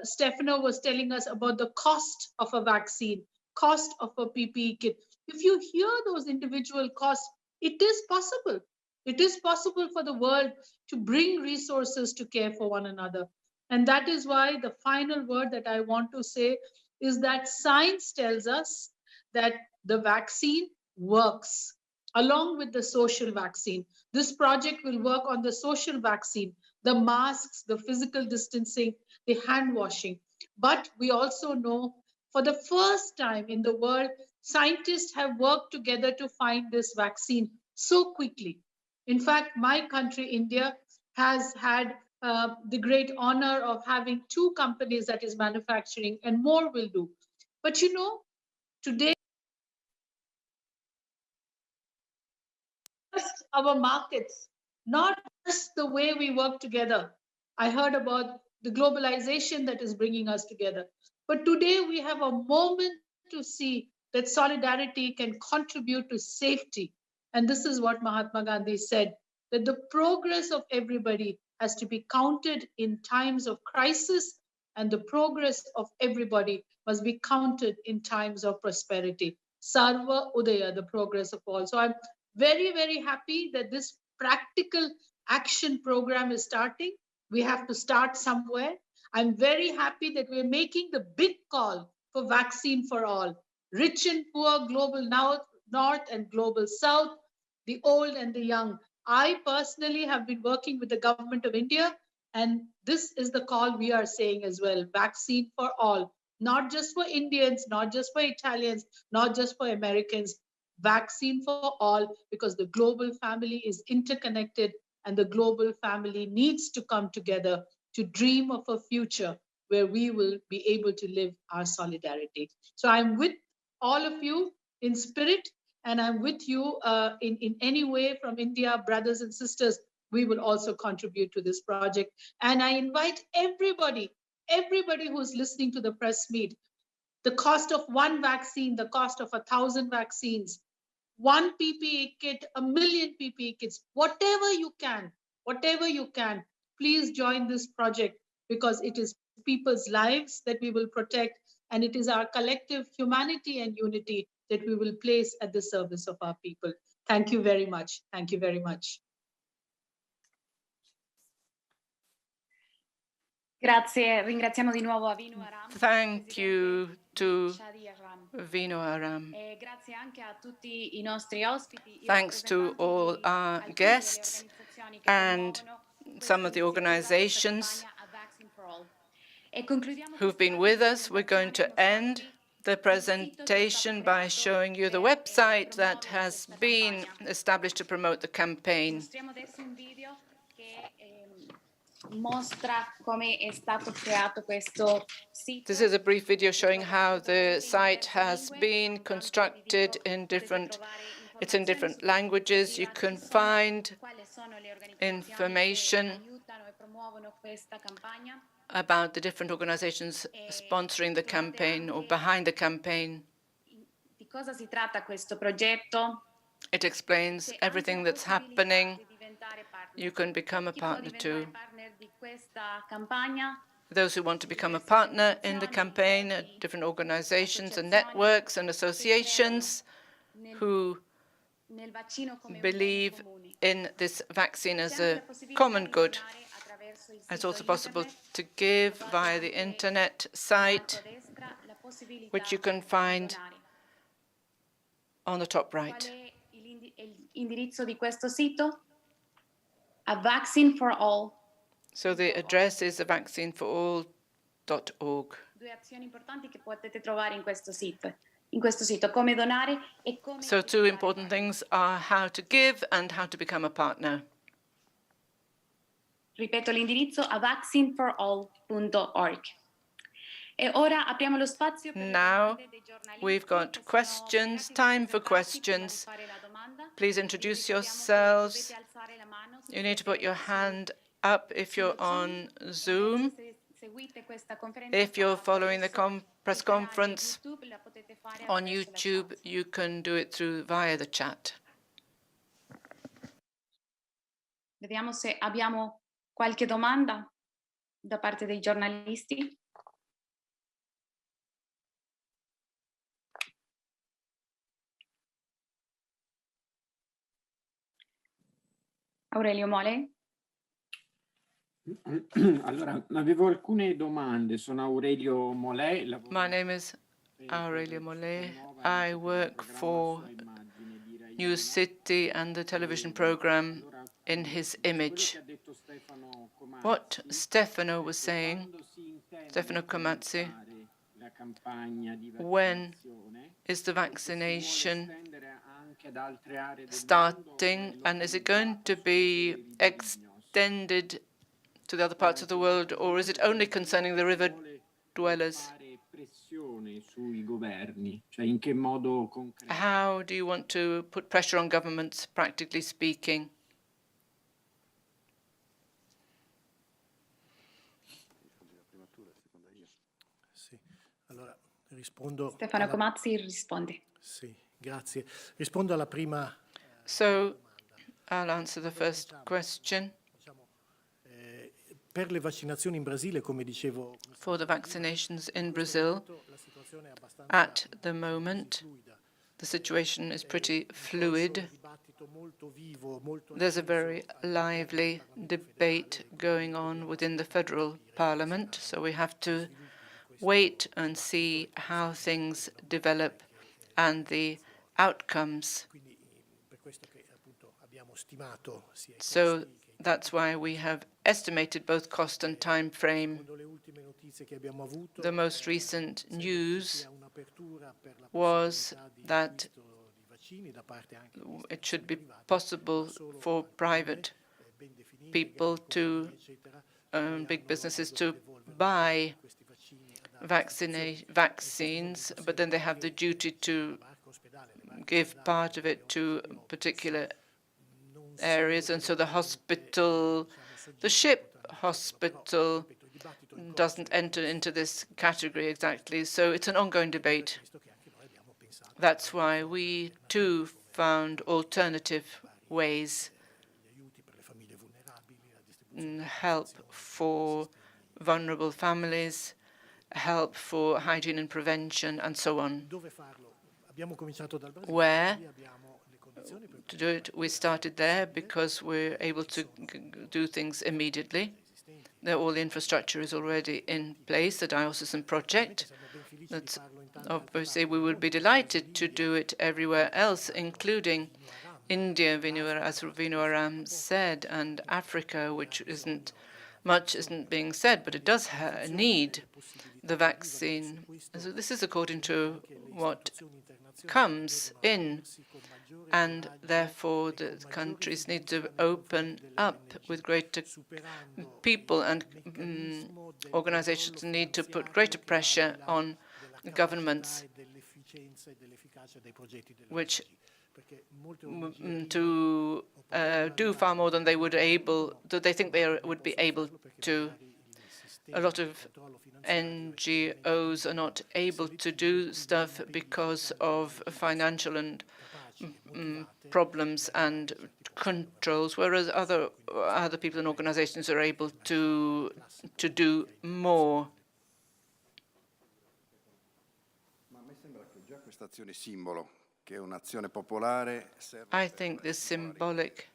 Stefano was telling us about the cost of a vaccine, cost of a PPE kit. If you hear those individual costs, it is possible. It is possible for the world to bring resources to care for one another. And that is why the final word that I want to say is that science tells us that the vaccine works along with the social vaccine. This project will work on the social vaccine, the masks, the physical distancing, the hand washing. But we also know for the first time in the world, scientists have worked together to find this vaccine so quickly. In fact, my country, India, has had the great honor of having 2 companies that is manufacturing, and more will do. But you know, today, just our markets, not just the way we work together. I heard about the globalization that is bringing us together. But today we have a moment to see that solidarity can contribute to safety. And this is what Mahatma Gandhi said, that the progress of everybody has to be counted in times of crisis, and the progress of everybody must be counted in times of prosperity. Sarva Udaya, the progress of all. So I'm very, very happy that this practical action program is starting. We have to start somewhere. I'm very happy that we're making the big call for vaccine for all. Rich and poor, global north and global south, the old and the young. I personally have been working with the government of India, and this is the call we are saying as well, vaccine for all, not just for Indians, not just for Italians, not just for Americans, vaccine for all, because the global family is interconnected and the global family needs to come together to dream of a future where we will be able to live our solidarity. So I'm with all of you in spirit, and I'm with you in any way from India, brothers and sisters. We will also contribute to this project. And I invite everybody who's listening to the press meet, the cost of one vaccine, the cost of 1,000 vaccines, one PPE kit, 1 million PPE kits, whatever you can, please join this project, because it is people's lives that we will protect, and it is our collective humanity and unity that we will place at the service of our people. Thank you very much. Thank you very much. Grazie, ringraziamo di nuovo Avinu Aram. Thank you to Avinu Aram. Grazie anche a tutti I nostri ospiti. Thanks to all our guests and some of the organizations who've been with us. We're going to end the presentation by showing you the website that has been established to promote the campaign. This is a brief video showing how the site has been constructed in different languages. You can find information about the different organizations sponsoring the campaign or behind the campaign. It explains everything that's happening. You can become a partner too. Those who want to become a partner in the campaign, different organizations and networks and associations who believe in this vaccine as a common good. It's also possible to give via the internet site, which you can find on the top right. Indirizzo di questo sito? A vaccine for all. So the address is avaccineforall.org. Due azioni importanti che potete trovare in questo sito, come donare e come. So 2 important things are how to give and how to become a partner. Ripeto l'indirizzo, avaccineforall.org. E ora apriamo lo spazio per Now we've got questions, time for questions. Please introduce yourselves. You need to put your hand up if you're on Zoom. If you're following the press conference on YouTube, you can do it via the chat. Vediamo se abbiamo qualche domanda da parte dei giornalisti. Aurelio Mole. Allora, avevo alcune domande. Sono Aurelio Molè. My name is Aurelio Molè. I work for News City and the television program in his image. What Stefano was saying, Stefano Comazzi, when is the vaccination starting, and is it going to be extended to the other parts of the world, or is it only concerning the river dwellers? How do you want to put pressure on governments, practically speaking? Stefano Comazzi risponde. Sì, grazie. Rispondo alla prima. So I'll answer the first question. Per le vaccinazioni in Brasile, come dicevo, for the vaccinations in Brazil, at the moment, the situation is pretty fluid. There's a very lively debate going on within the federal parliament, so we have to wait and see how things develop and the outcomes. So that's why we have estimated both cost and time frame. The most recent news was that it should be possible for private people to big businesses to buy vaccines, but then they have the duty to give part of it to particular areas, and so the ship hospital doesn't enter into this category exactly. So it's an ongoing debate. That's why we too found alternative ways, help for vulnerable families, help for hygiene and prevention, and so on. Where to do it, we started there because we're able to do things immediately. All the infrastructure is already in place, the diocesan project. That's obviously we would be delighted to do it everywhere else, including India, as Vinu Aram said, and Africa, which much isn't being said, but it does need the vaccine. So this is according to what comes in, and therefore the countries need to open up with greater people, and organizations need to put greater pressure on governments, which to do far more than they would think they would be able to. A lot of NGOs are not able to do stuff because of financial and problems and controls, whereas other people and organizations are able to do more. I think this symbolic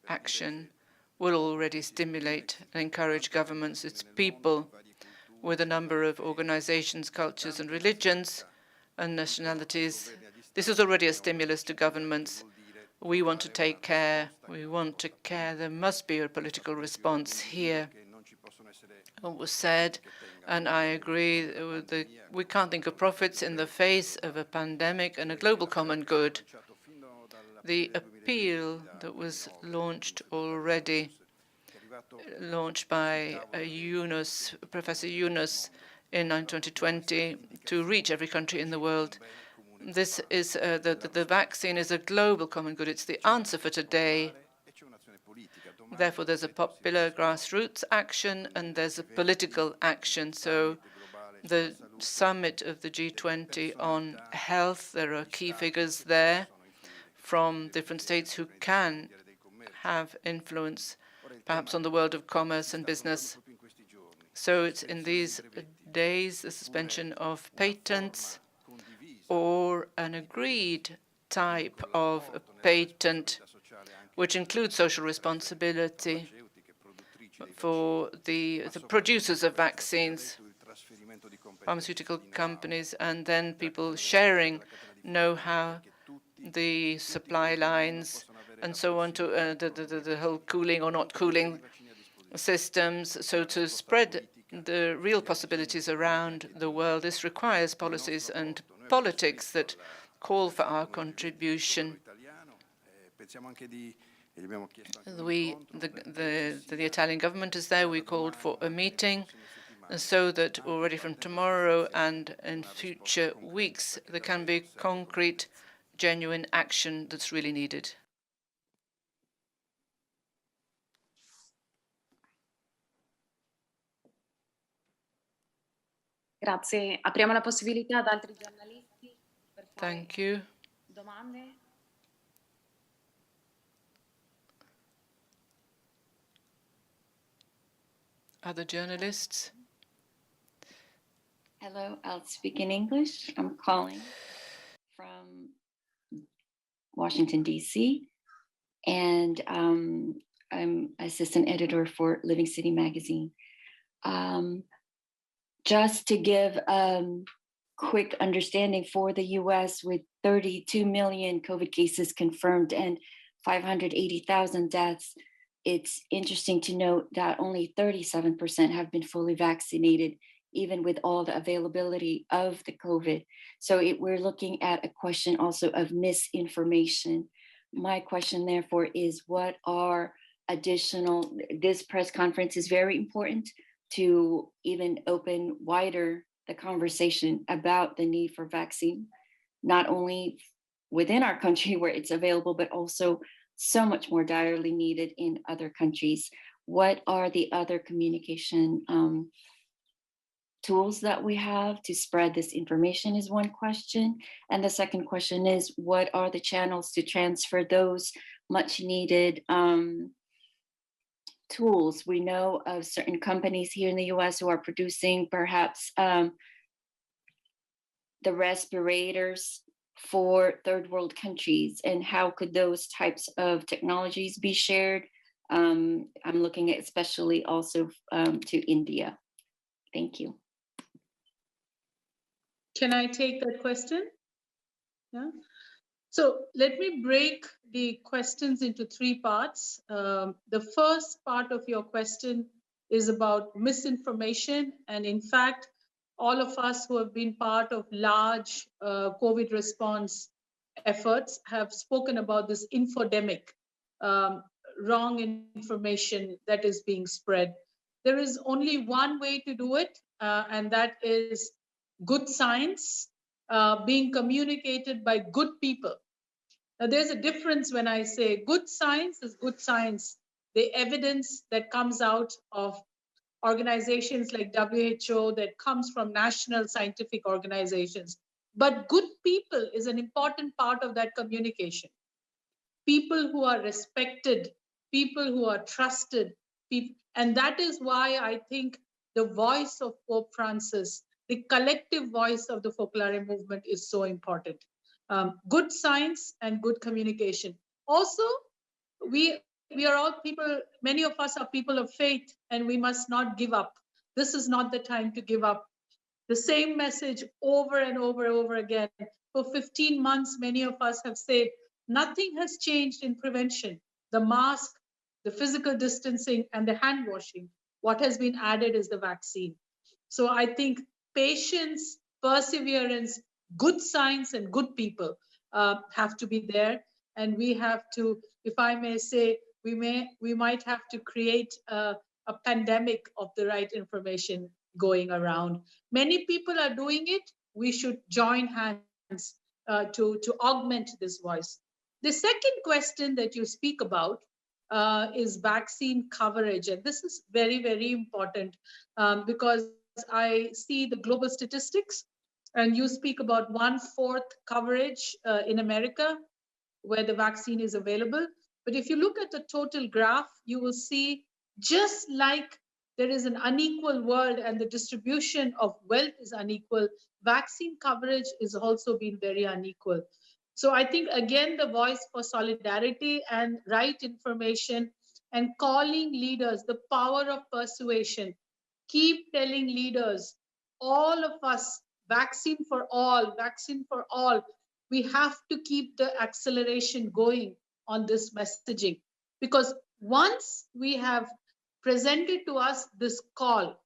action will already stimulate and encourage governments, its people, with a number of organizations, cultures, and religions and nationalities. This is already a stimulus to governments. We want to take care. We want to care. There must be a political response here. It was said, and I agree, we can't think of profits in the face of a pandemic and a global common good. The appeal that was launched by Professor Yunus in 2020 to reach every country in the world. This is the vaccine is a global common good. It's the answer for today, Therefore, there's a popular grassroots action and there's a political action. So the summit of the G20 on health, there are key figures there from different states who can have influence, perhaps on the world of commerce and business. So it's in these days the suspension of patents or an agreed type of a patent which includes social responsibility for the producers of vaccines, pharmaceutical companies, and then people sharing know-how, the supply lines, and so on, to the whole cooling or not cooling systems. So to spread the real possibilities around the world, this requires policies and politics that call for our contribution. The Italian government is there. We called for a meeting so that already from tomorrow and in future weeks there can be concrete, genuine action that's really needed. Grazie. Apriamo la possibilità ad altri giornalisti per fare Thank you. domande. Other journalists? Hello, I'll speak in English. I'm calling from Washington, D.C., and I'm assistant editor for Living City magazine. Just to give quick understanding, for the U.S., with 32 million COVID cases confirmed and 580,000 deaths, it's interesting to note that only 37% have been fully vaccinated, even with all the availability of the COVID. So we're looking at a question also of misinformation. My question, therefore, is what are additional, this press conference is very important to even open wider the conversation about the need for vaccine, not only within our country where it's available, but also so much more direly needed in other countries. What are the other communication tools that we have to spread this information is one question. And the second question is, what are the channels to transfer those much needed tools? We know of certain companies here in the US who are producing perhaps the respirators for third world countries, and how could those types of technologies be shared? I'm looking at especially also to India. Thank you. Can I take that question? Yeah. So let me break the questions into three parts. The first part of your question is about misinformation. And in fact, all of us who have been part of large COVID response efforts have spoken about this infodemic, wrong information that is being spread. There is only one way to do it, and that is good science being communicated by good people. Now, there's a difference when I say good science is good science, the evidence that comes out of organizations like WHO, that comes from national scientific organizations. But good people is an important part of that communication. People who are respected, people who are trusted, people, and that is why I think the voice of Pope Francis, the collective voice of the Focolare movement, is so important. Good science and good communication. Also, we are all people, many of us are people of faith, and we must not give up. This is not the time to give up. The same message over and over again. For 15 months, many of us have said, nothing has changed in prevention. The mask, the physical distancing, and the hand washing. What has been added is the vaccine. So I think patience, perseverance, good science, and good people have to be there. And we have to, if I may say, we might have to create a pandemic of the right information going around. Many people are doing it. We should join hands to augment this voice. The second question that you speak about is vaccine coverage. And this is very, very important because I see the global statistics, and you speak about 1/4 coverage in America where the vaccine is available. But if you look at the total graph, you will see just like there is an unequal world and the distribution of wealth is unequal, vaccine coverage is also been very unequal. So I think, again, the voice for solidarity and right information and calling leaders, the power of persuasion, keep telling leaders, all of us, vaccine for all, vaccine for all. We have to keep the acceleration going on this messaging, because once we have presented to us this call,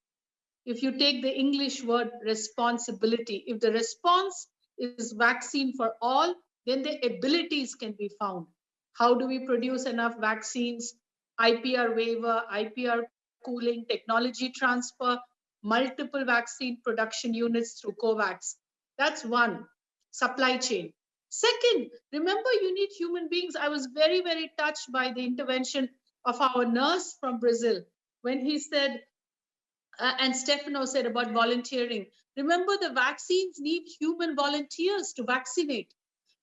if you take the English word responsibility, if the response is vaccine for all, then the abilities can be found. How do we produce enough vaccines? IPR waiver, IPR cooling, technology transfer, multiple vaccine production units through COVAX. That's one. Supply chain. Second, remember, you need human beings. I was very, very touched by the intervention of our nurse from Brazil when he said, and Stefano said about volunteering. Remember, the vaccines need human volunteers to vaccinate.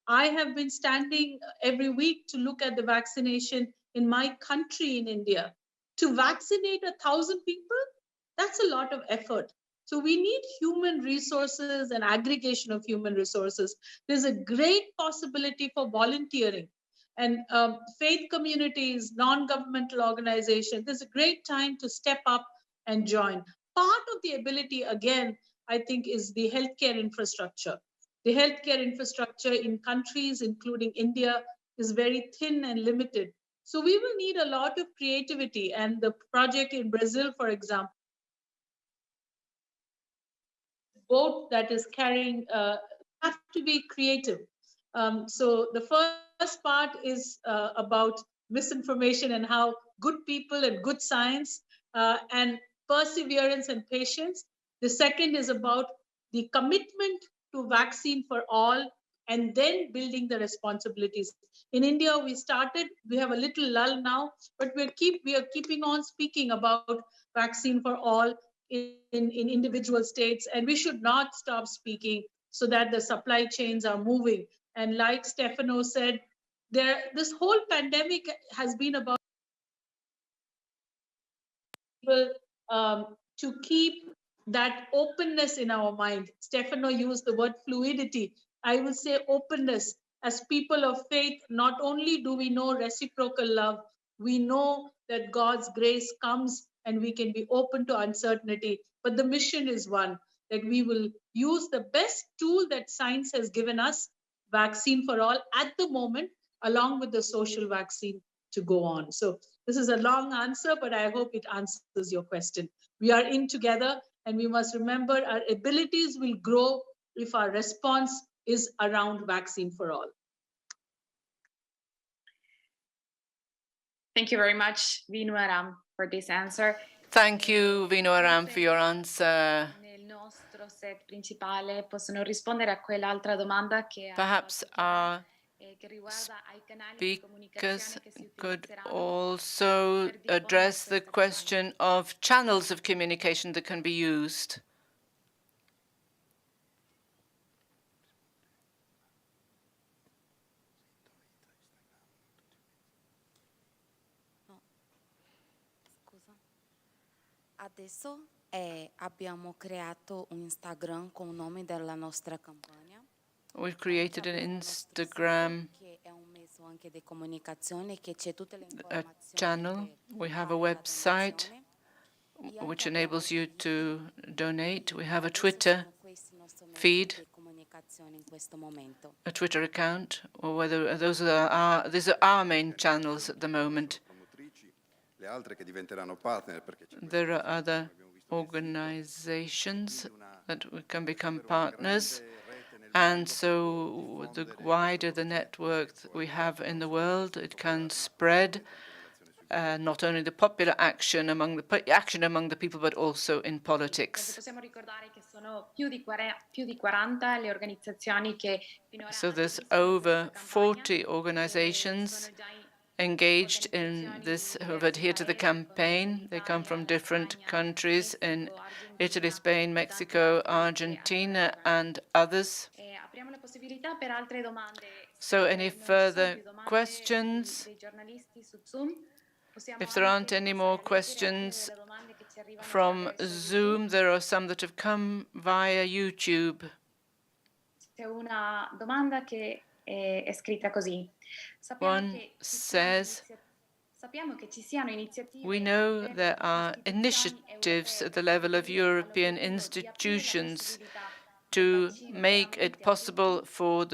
I have been standing every week to look at the vaccination in my country in India. To vaccinate 1,000 people, that's a lot of effort. So we need human resources and aggregation of human resources. There's a great possibility for volunteering. And faith communities, non-governmental organizations, there's a great time to step up and join. Part of the ability, again, I think, is the healthcare infrastructure. The healthcare infrastructure in countries, including India, is very thin and limited. So we will need a lot of creativity. And the project in Brazil, for example, boat that is carrying, have to be creative. So the first part is about misinformation and how good people and good science and perseverance and patience. The second is about the commitment to vaccine for all, and then building the responsibilities. In India, we have a little lull now, but we are keeping on speaking about vaccine for all in individual states, and we should not stop speaking so that the supply chains are moving. And like Stefano said, this whole pandemic has been about people to keep that openness in our mind. Stefano used the word fluidity. I will say openness. As people of faith, not only do we know reciprocal love, we know that God's grace comes and we can be open to uncertainty. But the mission is one, that we will use the best tool that science has given us, vaccine for all, at the moment, along with the social vaccine to go on. So this is a long answer, but I hope it answers your question. We are in together, and we must remember our abilities will grow if our response is around vaccine for all. Thank you very much, Vinu Aram, for this answer. Thank you, Vinu Aram, for your answer. Nel nostro set principale possono rispondere a quell'altra domanda che Perhaps our speakers could also address the question of channels of communication that can be used. Adesso abbiamo creato un Instagram con il nome della nostra campagna. We've created an Instagram channel. We have a website which enables you to donate. We have a Twitter feed, a Twitter account, or whether these are our main channels at the moment. There are other organizations that can become partners. And so the wider the network that we have in the world, it can spread not only the popular action among the people, but also in politics. So there's over 40 organizations engaged in this, who have adhered to the campaign. They come from different countries in Italy, Spain, Mexico, Argentina, and others. So any further questions? If there aren't any more questions from Zoom, there are some that have come via YouTube. One says, we know there are initiatives at the level of European institutions to make it possible for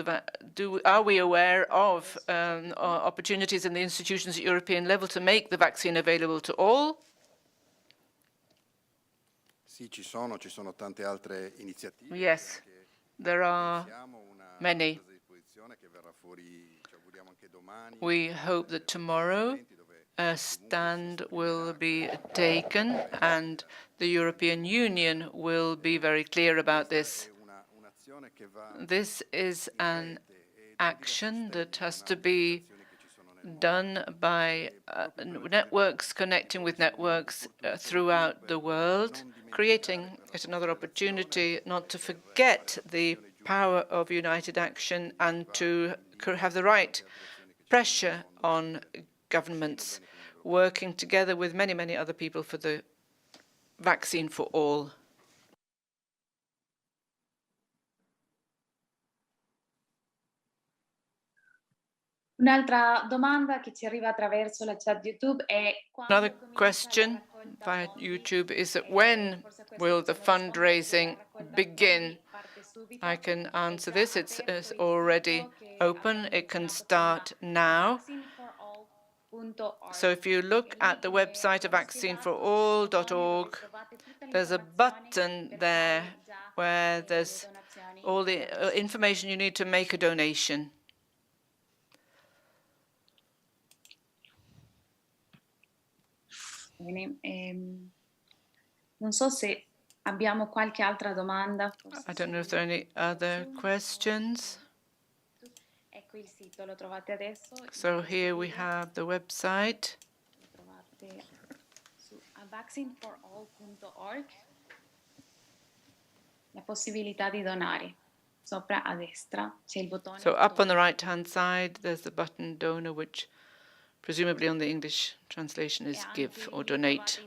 are we aware of opportunities in the institutions at European level to make the vaccine available to all? Yes, there are many. We hope that tomorrow a stand will be taken and the European Union will be very clear about this. This is an action that has to be done by networks connecting with networks throughout the world, creating yet another opportunity not to forget the power of united action and to have the right pressure on governments, working together with many, many other people for the vaccine for all. Un'altra domanda che ci arriva attraverso la chat YouTube è another question via YouTube is that when will the fundraising begin? I can answer this. It's already open. It can start now. So if you look at the website of vaccineforall.org, there's a button there where there's all the information you need to make a donation. Non so se abbiamo qualche altra domanda. I don't know if there are any other questions. Ecco il sito, lo trovate adesso. So here we have the website. Lo trovate su vaccineforall.org. La possibilità di donare. Sopra a destra c'è il bottone. So up on the right-hand side, there's the button donor, which presumably on the English translation is give or donate.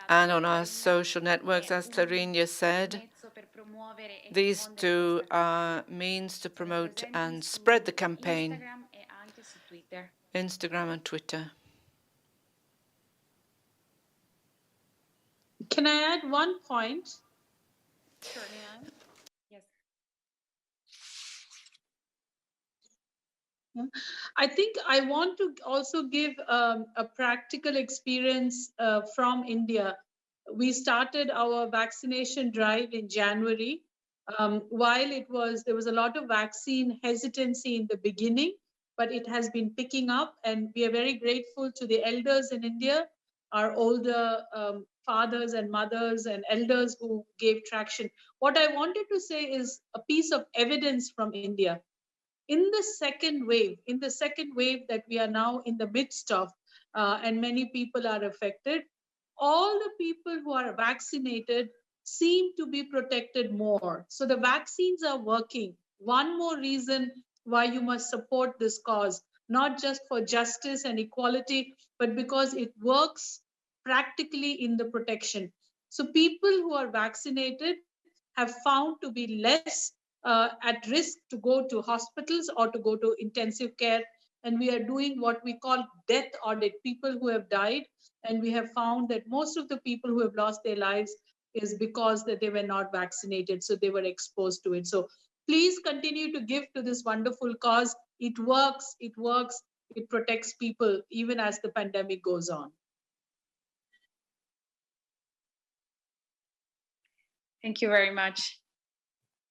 And on our social networks, as Clarinia said, these two are means to promote and spread the campaign. Instagram and Twitter. Can I add one point? Sure. Yes. I think I want to also give a practical experience from India. We started our vaccination drive in January. While there was a lot of vaccine hesitancy in the beginning, but it has been picking up, and we are very grateful to the elders in India, our older fathers and mothers and elders who gave traction. What I wanted to say is a piece of evidence from India. In the second wave that we are now in the midst of, and many people are affected, all the people who are vaccinated seem to be protected more. So the vaccines are working. One more reason why you must support this cause, not just for justice and equality, but because it works practically in the protection. So people who are vaccinated have found to be less at risk to go to hospitals or to go to intensive care. And we are doing what we call death audit, people who have died. And we have found that most of the people who have lost their lives is because that they were not vaccinated. So they were exposed to it. So please continue to give to this wonderful cause. It works, it protects people even as the pandemic goes on. Thank you very much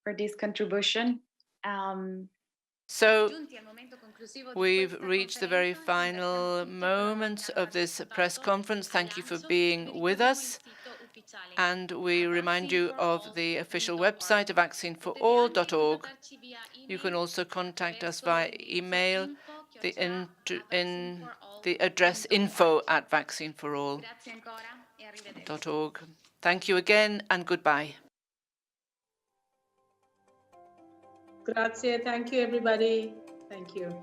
for this contribution. So we've reached the very final moments of this press conference. Thank you for being with us. And we remind you of the official website of vaccineforall.org. You can also contact us via email, the address info@vaccineforall.org. Thank you again and goodbye. Grazie. Thank you, everybody. Thank you.